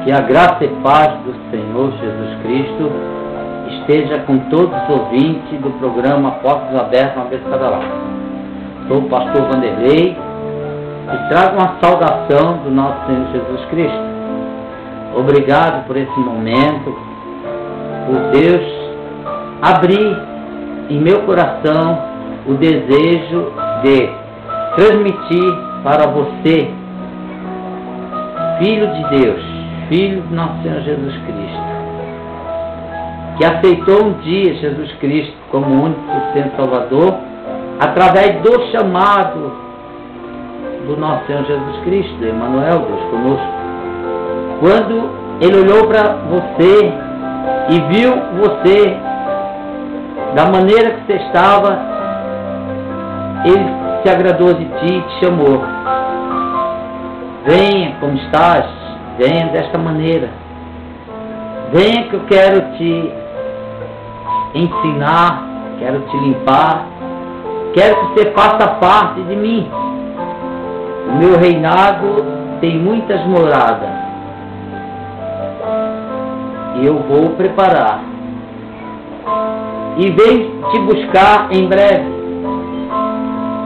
Que a graça e paz do Senhor Jesus Cristo esteja com todos os ouvintes do programa Portas Abertas, uma vez cada lado. Sou o pastor Vanderlei e trago uma saudação do nosso Senhor Jesus Cristo. Obrigado por esse momento, por Deus abrir em meu coração o desejo de transmitir para você, Filho de Deus, Filho do nosso Senhor Jesus Cristo, que aceitou um dia Jesus Cristo como único suficiente Salvador, através do chamado do nosso Senhor Jesus Cristo, Emmanuel, Deus conosco. Quando Ele olhou para você e viu você da maneira que você estava, Ele se agradou de ti e te chamou. Venha como estás, venha desta maneira. Venha que eu quero te ensinar, quero te limpar, quero que você faça parte de mim. O meu reinado tem muitas moradas e eu vou preparar. E vem te buscar em breve.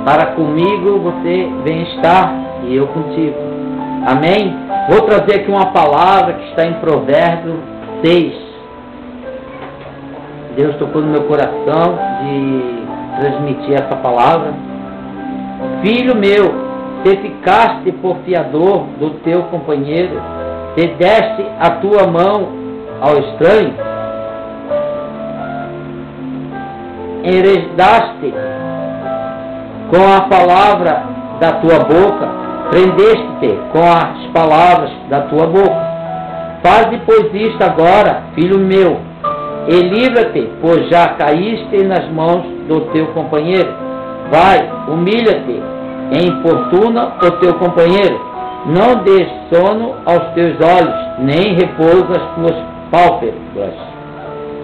Para comigo você vem estar e eu contigo. Amém? Vou trazer aqui uma palavra que está em Provérbios 6. Deus tocou no meu coração de transmitir essa palavra. Filho meu, se ficaste por fiador do teu companheiro, se deste a tua mão ao estranho, heredaste com a palavra da tua boca, prendeste-te com as palavras da tua boca. Faze, pois, isto agora, filho meu, e livra-te, pois já caíste nas mãos do teu companheiro. Vai, humilha-te, e importuna o teu companheiro. Não dês sono aos teus olhos, nem repouso às tuas pálpebras.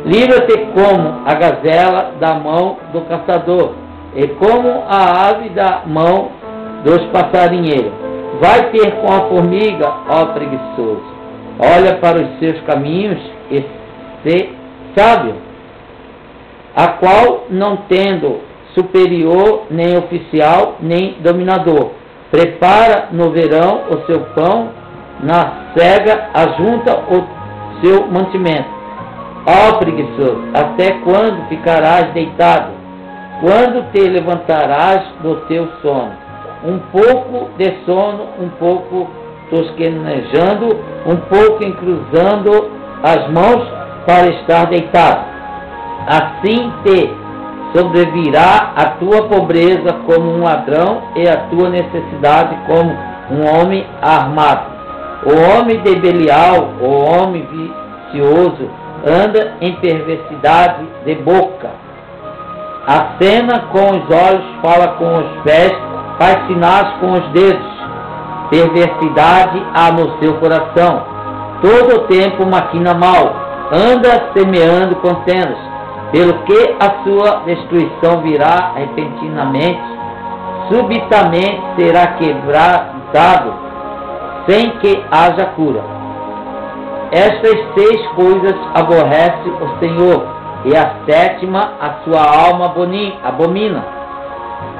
Livra-te como a gazela da mão do caçador, e como a ave da mão dos passarinheiros. Vai ter com a formiga, ó preguiçoso. Olha para os seus caminhos e se sábio, a qual não tendo superior, nem oficial, nem dominador, prepara no verão o seu pão, na cega ajunta o seu mantimento. Ó preguiçoso, até quando ficarás deitado? Quando te levantarás do teu sono? Um pouco de sono, um pouco tosquenejando, um pouco encruzando as mãos para estar deitado. Assim te sobrevirá a tua pobreza como um ladrão e a tua necessidade como um homem armado. O homem de Belial, o homem vicioso, anda em perversidade de boca. Acena com os olhos, fala com os pés, faz sinais com os dedos. Perversidade há no seu coração. Todo o tempo maquina mal. Anda semeando contendas. Pelo que a sua destruição virá repentinamente. Subitamente será quebrantado, sem que haja cura. Estas 6 coisas aborrece o Senhor, e a 7ª a sua alma abomina.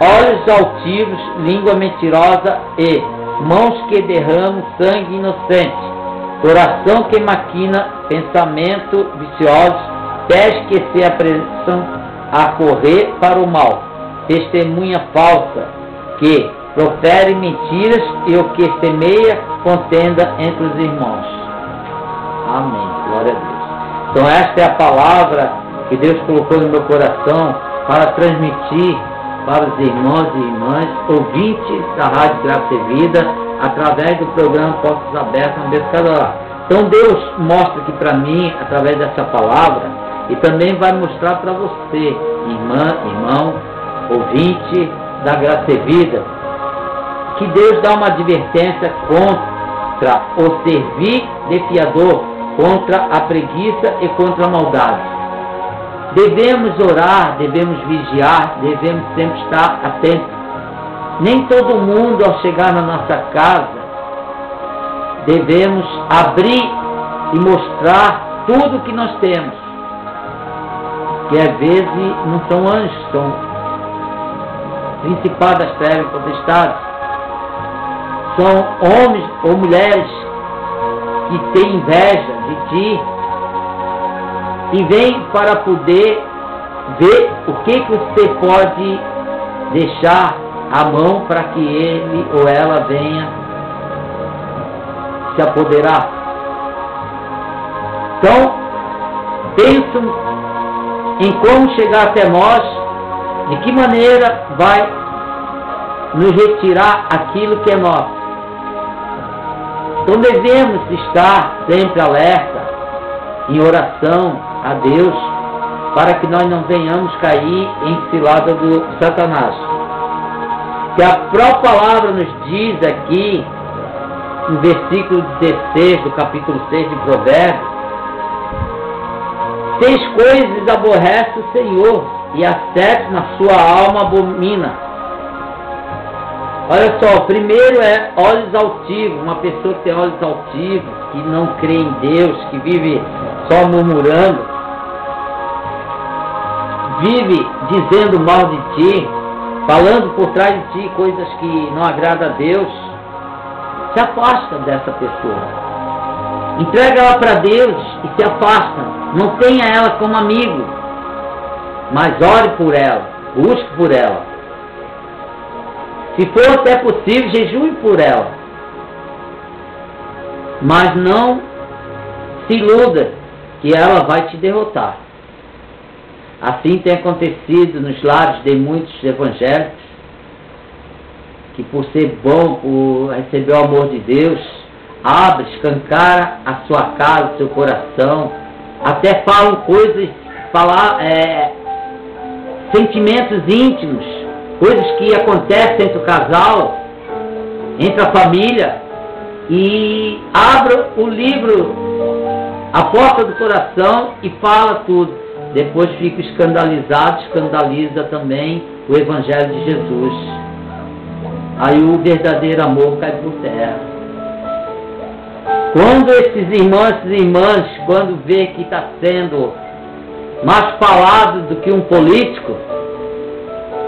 Olhos altivos, língua mentirosa e mãos que derramam sangue inocente, coração que maquina pensamento viciosos, pés que se apressam a correr para o mal, testemunha falsa que profere mentiras e o que semeia contenda entre os irmãos. Amém. Glória a Deus. Então esta é a palavra que Deus colocou no meu coração para transmitir para os irmãos e irmãs, ouvintes da Rádio Graça e Vida, através do programa Portas Abertas, uma vez cada lado. Então Deus mostra aqui para mim, através dessa palavra, e também vai mostrar para você, irmã, irmão, ouvinte da Graça e Vida, que Deus dá uma advertência contra o servir de fiador, contra a preguiça e contra a maldade. Devemos orar, devemos vigiar, devemos sempre estar atentos. Nem todo mundo, ao chegar na nossa casa, devemos abrir e mostrar tudo o que nós temos. Que às vezes não são anjos, são principados das trevas, potestades. São homens ou mulheres que têm inveja de ti e vêm para poder ver o que você pode deixar à mão para que ele ou ela venha se apoderar. Então, pensam em como chegar até nós, de que maneira vai nos retirar aquilo que é nosso. Então devemos estar sempre alerta, em oração a Deus, para que nós não venhamos cair em cilada do Satanás. Que a própria palavra nos diz aqui, no versículo 16 do capítulo 6 de Provérbios: 6 coisas aborrece o Senhor, e as 7 na sua alma abomina. Olha só, o primeiro é olhos altivos. Uma pessoa que tem olhos altivos, que não crê em Deus, que vive só murmurando, vive dizendo mal de ti, falando por trás de ti coisas que não agradam a Deus. Se afasta dessa pessoa. Entrega ela para Deus e se afasta. Não tenha ela como amigo, mas ore por ela, busque por ela. Se for até possível, jejue por ela. Mas não se iluda que ela vai te derrotar. Assim tem acontecido nos lares de muitos evangélicos, que por ser bom, por receber o amor de Deus, abre, escancara a sua casa, o seu coração, até falam coisas, sentimentos íntimos, coisas que acontecem entre o casal, entre a família, e abre o livro, a porta do coração e fala tudo. Depois fica escandalizado, escandaliza também o Evangelho de Jesus. Aí o verdadeiro amor cai por terra. Quando esses irmãos e irmãs, quando vê que está sendo mais falado do que um político,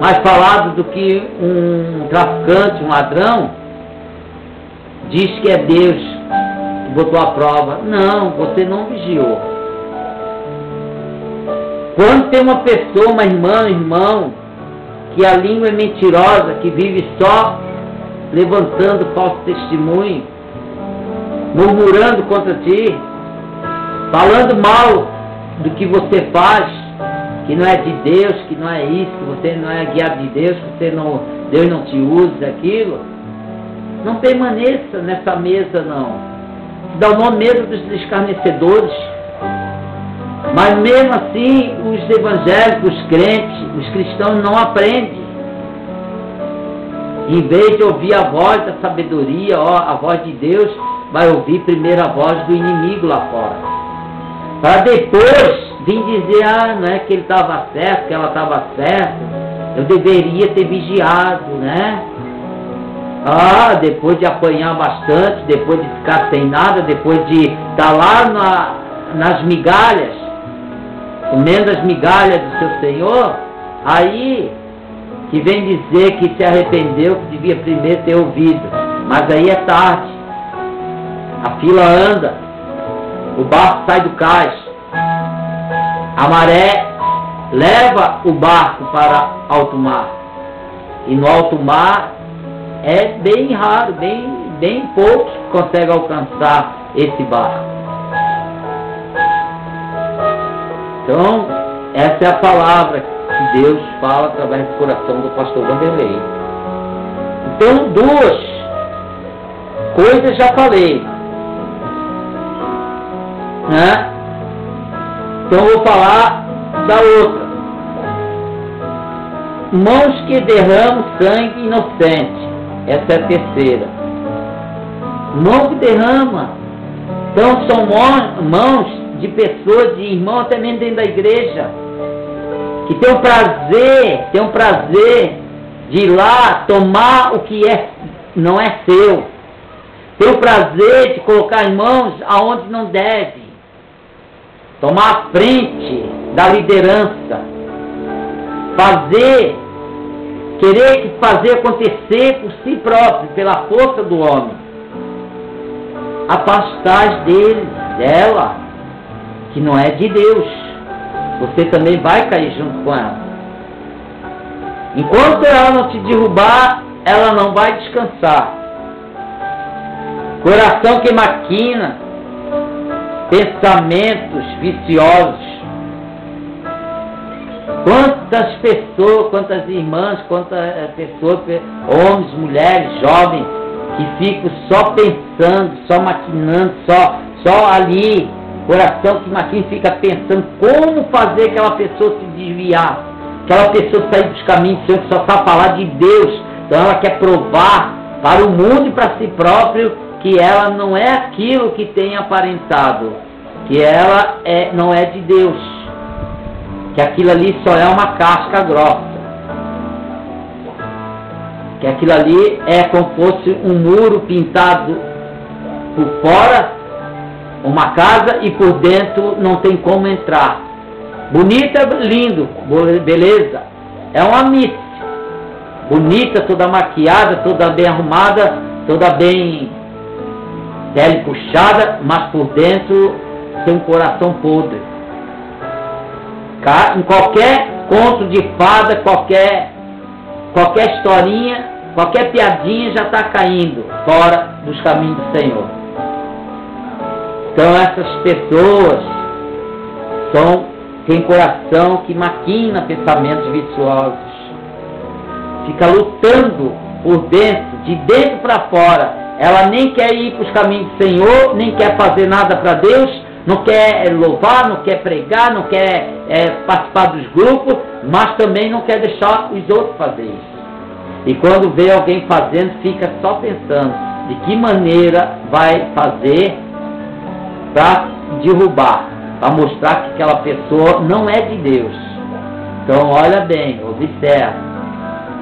mais falado do que um traficante, um ladrão, diz que é Deus que botou a prova. Não, você não vigiou. Quando tem uma pessoa, uma irmã, um irmão, que a língua é mentirosa, que vive só levantando falso testemunho, murmurando contra ti, falando mal do que você faz, que não é de Deus, que não é isso, que você não é guiado de Deus, que Deus não te usa aquilo, não permaneça nessa mesa não. Dá o nome mesmo dos escarnecedores. Mas mesmo assim, os evangélicos, os crentes, os cristãos não aprendem. Em vez de ouvir a voz da sabedoria, a voz de Deus, vai ouvir primeiro a voz do inimigo lá fora. Para depois vir dizer, não é que ele estava certo, que ela estava certa, eu deveria ter vigiado, né? Depois de apanhar bastante, depois de ficar sem nada, depois de estar lá nas migalhas, comendo as migalhas do seu Senhor, aí que vem dizer que se arrependeu, que devia primeiro ter ouvido. Mas aí é tarde. A fila anda, o barco sai do cais, a maré leva o barco para alto mar. E no alto mar é bem raro, bem poucos que conseguem alcançar esse barco. Então, essa é a palavra que Deus fala através do coração do pastor Vanderlei. Então, 2 coisas já falei, né? Então, eu vou falar da outra. Mãos que derramam sangue inocente. Essa é a terceira. Mão que derrama. Então, são mãos de pessoas, de irmãos, até mesmo dentro da igreja, que tem um prazer de ir lá tomar o que não é seu, ter o prazer de colocar as mãos aonde não deve, tomar a frente da liderança, querer fazer acontecer por si próprio, pela força do homem. Afastar dela, que não é de Deus. Você também vai cair junto com ela. Enquanto ela não te derrubar, ela não vai descansar. Coração que maquina, pensamentos viciosos. Quantas pessoas, quantas irmãs, quantas pessoas, homens, mulheres, jovens, que ficam só pensando, só maquinando, só ali, coração que maquina, fica pensando como fazer aquela pessoa se desviar, aquela pessoa sair dos caminhos do Senhor, que só sabe falar de Deus. Então ela quer provar para o mundo e para si próprio que ela não é aquilo que tem aparentado, que ela não é de Deus, que aquilo ali só é uma casca grossa, que aquilo ali é como fosse um muro pintado por fora, uma casa, e por dentro não tem como entrar. Bonita, lindo, beleza, é uma miss, bonita, toda maquiada, toda bem arrumada, toda bem pele puxada, mas por dentro tem um coração podre. Em qualquer conto de fada, qualquer historinha, qualquer piadinha já está caindo fora dos caminhos do Senhor. Então essas pessoas têm coração que maquina pensamentos viciosos, fica lutando por dentro, de dentro para fora. Ela nem quer ir para os caminhos do Senhor, nem quer fazer nada para Deus, não quer louvar, não quer pregar, não quer participar dos grupos, mas também não quer deixar os outros fazer isso. E quando vê alguém fazendo, fica só pensando de que maneira vai fazer para derrubar, para mostrar que aquela pessoa não é de Deus. Então olha bem, observa,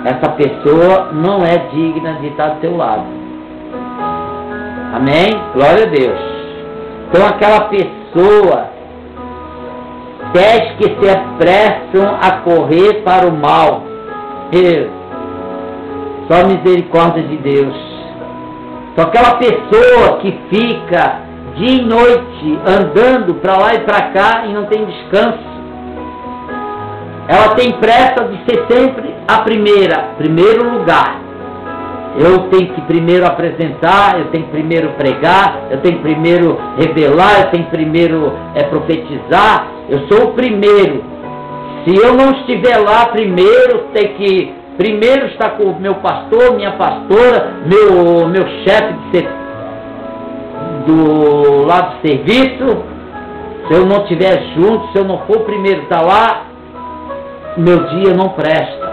essa pessoa não é digna de estar do teu lado. Amém? Glória a Deus. Então aquela pessoa, pés que se apressam a correr para o mal, só misericórdia de Deus. Então aquela pessoa que fica dia e noite andando para lá e para cá e não tem descanso, ela tem pressa de ser sempre a primeiro lugar. Eu tenho que primeiro apresentar, eu tenho que primeiro pregar, eu tenho que primeiro revelar, eu tenho que primeiro profetizar. Eu sou o primeiro. Se eu não estiver lá primeiro, tem que primeiro estar com o meu pastor, minha pastora, meu chefe do lado do serviço. Se eu não estiver junto, se eu não for o primeiro estar lá, meu dia não presta.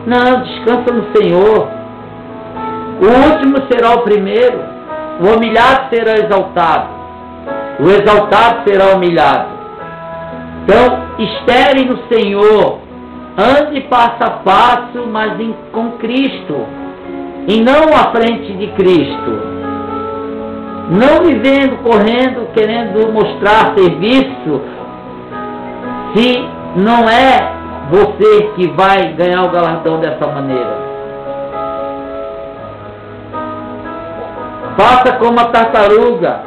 Não, descansa no Senhor. O último será o primeiro. O humilhado será exaltado. O exaltado será humilhado. Então, espere no Senhor. Ande passo a passo, mas com Cristo. E não à frente de Cristo. Não vivendo, correndo, querendo mostrar serviço, se não é você que vai ganhar o galardão dessa maneira. Faça como a tartaruga,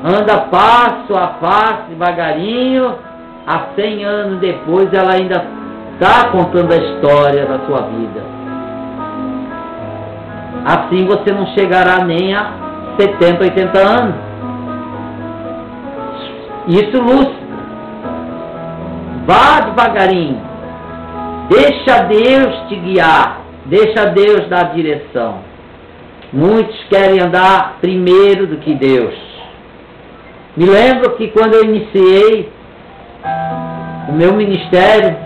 anda passo a passo, devagarinho, há 100 anos depois ela ainda está contando a história da sua vida. Assim você não chegará nem a 70, 80 anos. Isso lúcido. Vá devagarinho. Deixa Deus te guiar. Deixa Deus dar direção. Muitos querem andar primeiro do que Deus. Me lembro que quando eu iniciei o meu ministério,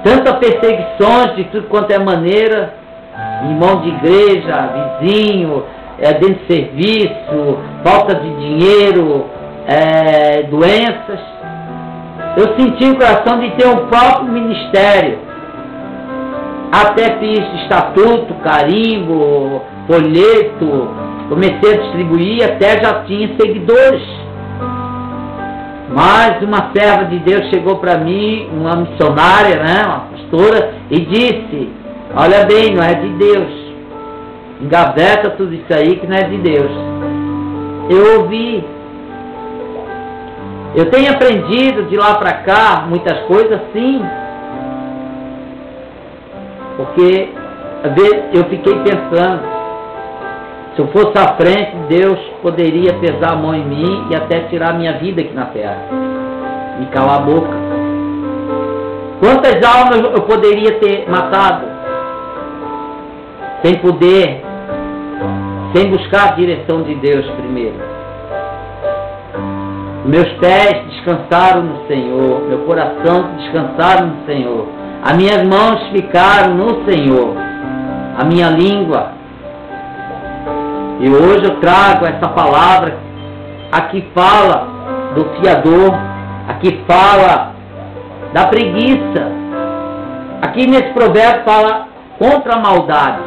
tantas perseguições de tudo quanto é maneira, irmão de igreja, vizinho, dentro de serviço, falta de dinheiro, doenças. Eu senti o coração de ter um próprio ministério. até fiz estatuto, carimbo, folheto, comecei a distribuir, até já tinha seguidores. Mas uma serva de Deus chegou para mim, uma missionária, né, uma pastora, e disse: olha bem, não é de Deus. Engaveta tudo isso aí que não é de Deus. Eu ouvi. Eu tenho aprendido de lá para cá muitas coisas, sim. Porque às vezes eu fiquei pensando, se eu fosse à frente, Deus poderia pesar a mão em mim e até tirar a minha vida aqui na terra. Me calar a boca. Quantas almas eu poderia ter matado? Sem poder, sem buscar a direção de Deus primeiro. Meus pés descansaram no Senhor, meu coração descansaram no Senhor, as minhas mãos ficaram no Senhor, a minha língua. E hoje eu trago essa palavra, aqui fala do fiador, aqui fala da preguiça, aqui nesse provérbio fala contra a maldade.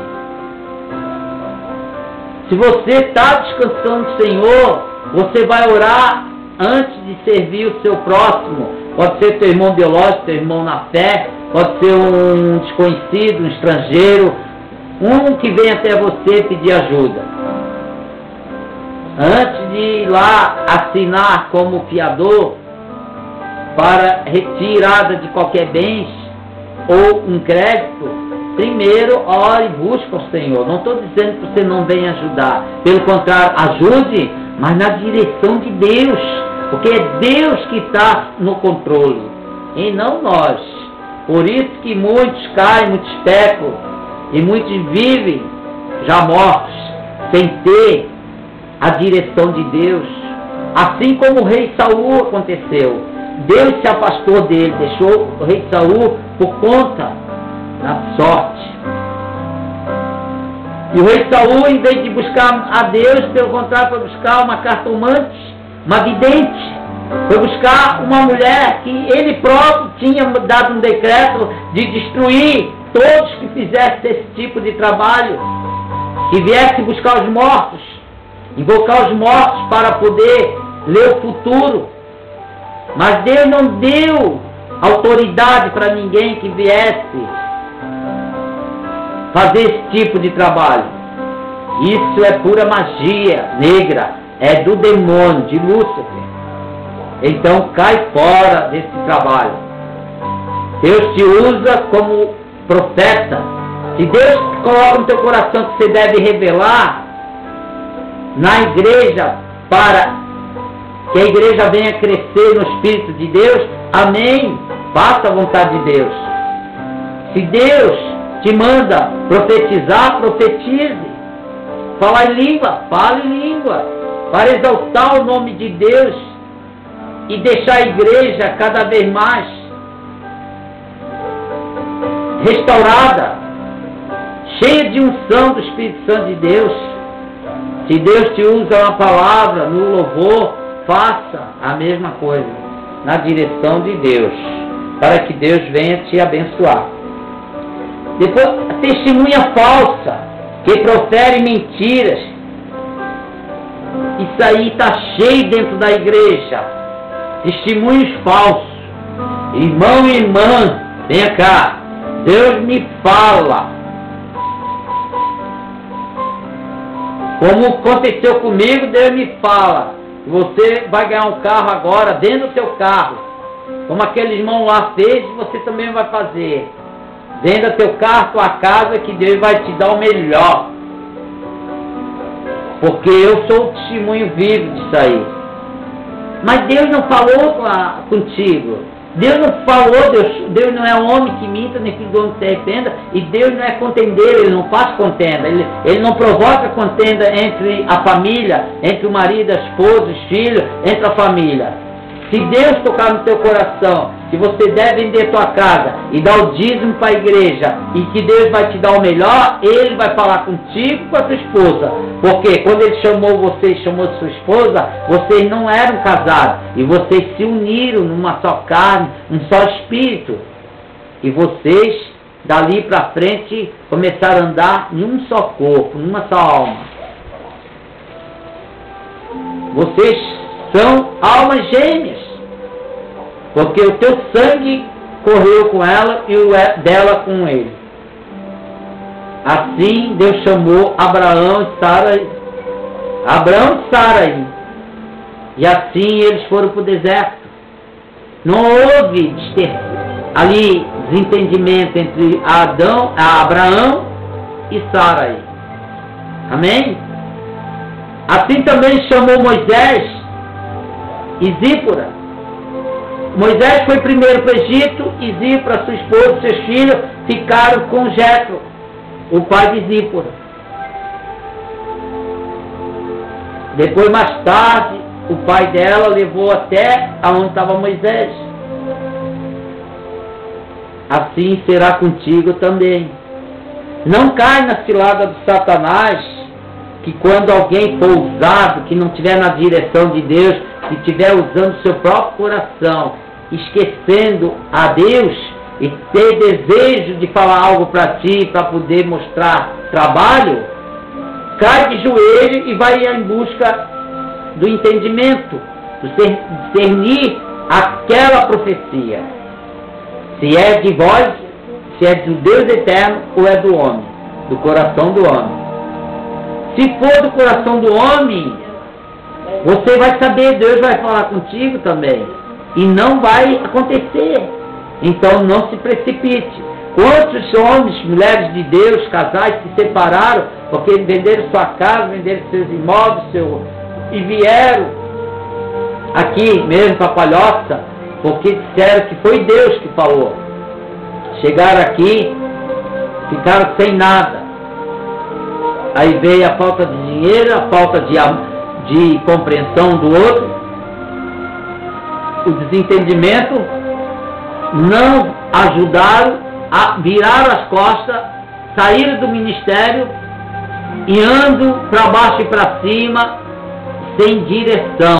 Se você está descansando no Senhor, você vai orar antes de servir o seu próximo. Pode ser teu irmão biológico, teu irmão na fé, pode ser um desconhecido, um estrangeiro, um que vem até você pedir ajuda. Antes de ir lá assinar como fiador para retirada de qualquer bens ou um crédito, primeiro ore e busque ao Senhor. Não estou dizendo que você não venha ajudar, pelo contrário, ajude, mas na direção de Deus, porque é Deus que está no controle e não nós. Por isso que muitos caem, muitos pecam e muitos vivem já mortos sem ter a direção de Deus, assim como o rei Saul aconteceu. Deus se afastou dele, deixou o rei Saul por conta da sorte. E o rei Saul, em vez de buscar a Deus, pelo contrário, foi buscar uma cartomante, uma vidente, foi buscar uma mulher que ele próprio tinha dado um decreto de destruir todos que fizessem esse tipo de trabalho, que viesse buscar os mortos, invocar os mortos para poder ler o futuro. Mas Deus não deu autoridade para ninguém que viesse fazer esse tipo de trabalho. Isso é pura magia negra, é do demônio, de Lúcifer. Então cai fora desse trabalho. Deus te usa como profeta. Se Deus coloca no teu coração que você deve revelar na igreja para que a igreja venha crescer no Espírito de Deus, amém, faça a vontade de Deus. Se Deus te manda profetizar, profetize. Falar em língua, fale em língua, para exaltar o nome de Deus e deixar a igreja cada vez mais restaurada, cheia de unção do Espírito Santo de Deus. Se Deus te usa uma palavra no louvor, faça a mesma coisa na direção de Deus, para que Deus venha te abençoar. Depois, a testemunha falsa, que profere mentiras. Isso aí está cheio dentro da igreja. Testemunhos falsos. Irmão e irmã, venha cá. Deus me fala. Como aconteceu comigo, Deus me fala. Você vai ganhar um carro agora, dentro do seu carro. Como aquele irmão lá fez, você também vai fazer. Venda teu carro, tua casa, que Deus vai te dar o melhor. Porque eu sou o testemunho vivo disso aí. Mas Deus não falou contigo. Deus não falou, Deus não é homem que minta, nem filho do homem que se arrependa. E Deus não é contendeiro, Ele não faz contenda. Ele não provoca contenda entre a família, entre o marido, a esposa, os filhos, entre a família. Se Deus tocar no teu coração que você deve vender tua casa e dar o dízimo para a igreja e que Deus vai te dar o melhor, Ele vai falar contigo e com a tua esposa. Porque quando Ele chamou você e chamou sua esposa, vocês não eram casados. E vocês se uniram numa só carne, um só espírito. E vocês dali para frente, começaram a andar em um só corpo, em uma só alma. Vocês são almas gêmeas, porque o teu sangue correu com ela e o dela com ele. Assim Deus chamou Abraão e Sara, e assim eles foram para o deserto. Não houve ali desentendimento entre Abraão e Sara. Amém? Assim também chamou Moisés e Zípora. Moisés foi primeiro para o Egito e Zípora, sua esposa e seus filhos ficaram com Jetro, o pai de Zípora. Depois, mais tarde, o pai dela levou até aonde estava Moisés. Assim será contigo também. Não cai na cilada do Satanás, que quando alguém for usado, que não estiver na direção de Deus, que estiver usando o seu próprio coração, esquecendo a Deus, e ter desejo de falar algo para ti, para poder mostrar trabalho, cai de joelho e vai em busca do entendimento, discernir aquela profecia. Se é de vós, se é do Deus eterno ou é do homem, do coração do homem. Se for do coração do homem, você vai saber, Deus vai falar contigo também. E não vai acontecer. Então não se precipite. Quantos homens, mulheres de Deus, casais se separaram porque venderam sua casa, venderam seus imóveis, e vieram aqui mesmo para Palhoça, porque disseram que foi Deus que falou. Chegaram aqui, ficaram sem nada. Aí veio a falta de dinheiro, a falta de compreensão do outro, o desentendimento, não ajudaram, viraram as costas, saíram do ministério e andam para baixo e para cima, sem direção.